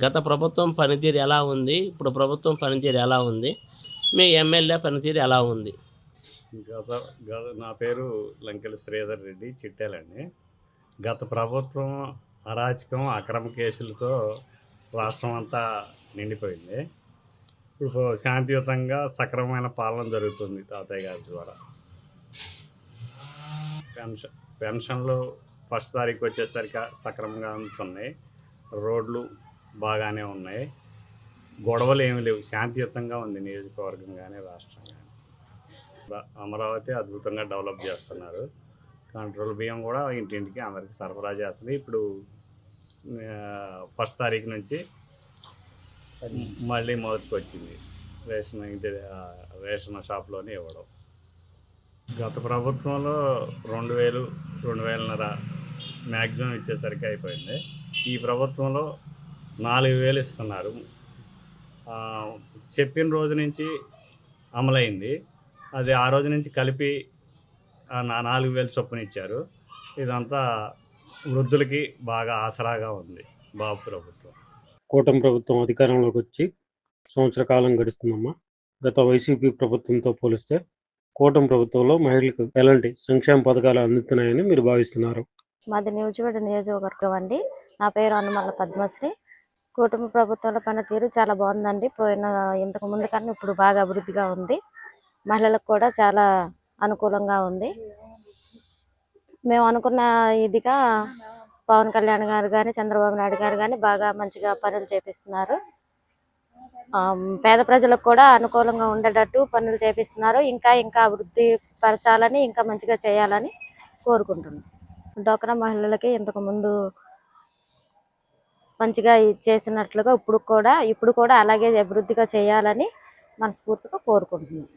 గత ప్రభుత్వం పనితీరు ఎలా ఉంది? ఇప్పుడు ప్రభుత్వం పనితీరు ఎలా ఉంది? మీ ఎమ్మెల్యే పనితీరు ఎలా ఉంది? గత నా పేరు లంకెల శ్రీధర్ రెడ్డి, చిట్యాలండి. గత ప్రభుత్వం అరాచకం, అక్రమ కేసులతో రాష్ట్రం అంతా నిండిపోయింది. ఇప్పుడు శాంతియుతంగా సక్రమమైన పాలన జరుగుతుంది తాతయ్య గారి ద్వారా. పెన్షన్లు ఫస్ట్ తారీఖు వచ్చేసరికి సక్రమంగా అందుతున్నాయి. రోడ్లు బాగానే ఉన్నాయి. గొడవలు ఏమి లేవు. శాంతియుతంగా ఉంది నియోజకవర్గం కానీ, రాష్ట్రం కానీ. అమరావతి అద్భుతంగా డెవలప్ చేస్తున్నారు. కంట్రోల్ బియ్యం కూడా ఇంటింటికి అందరికి సరఫరా చేస్తుంది. ఇప్పుడు ఫస్ట్ తారీఖు నుంచి మళ్ళీ మొదటికి వచ్చింది రేషన్ షాప్లోనే ఇవ్వడం. గత ప్రభుత్వంలో 2000, 2500 మ్యాక్సిమం ఇచ్చేసరికి అయిపోయింది. ఈ ప్రభుత్వంలో 4000 ఇస్తున్నారు. చెప్పిన రోజు నుంచి అమలైంది. అది ఆ రోజు నుంచి కలిపి 4000 చొప్పున ఇచ్చారు. ఇదంతా వృద్ధులకి బాగా ఆసరాగా ఉంది బాబు ప్రభుత్వం. కూటమి ప్రభుత్వం అధికారంలోకి వచ్చి సంవత్సర కాలం గడుస్తుందమ్మా. గత వైసీపీ ప్రభుత్వంతో పోలిస్తే కూటమి ప్రభుత్వంలో మహిళలకు ఎలాంటి సంక్షేమ పథకాలు అందుతున్నాయని మీరు భావిస్తున్నారు? మాది నియోజకవర్గం అండి. నా పేరు అనుమల్ల పద్మశ్రీ. కూటమి ప్రభుత్వంలో పనితీరు చాలా బాగుందండి. ఇంతకు ముందు కన్నా ఇప్పుడు బాగా అభివృద్ధిగా ఉంది. మహిళలకు కూడా చాలా అనుకూలంగా ఉంది. మేము అనుకున్న ఇదిగా పవన్ కళ్యాణ్ గారు కానీ, చంద్రబాబు నాయుడు గారు కానీ బాగా మంచిగా పనులు చేపిస్తున్నారు. పేద ప్రజలకు కూడా అనుకూలంగా ఉండేటట్టు పనులు చేపిస్తున్నారు. ఇంకా అభివృద్ధి పరచాలని, ఇంకా మంచిగా చేయాలని కోరుకుంటున్నాం. డ్వాక్రా మహిళలకి ఇంతకు ముందు మంచిగా చేసినట్లుగా ఇప్పుడు కూడా అలాగే అభివృద్ధిగా చేయాలని మనస్ఫూర్తిగా కోరుకుంటున్నాం.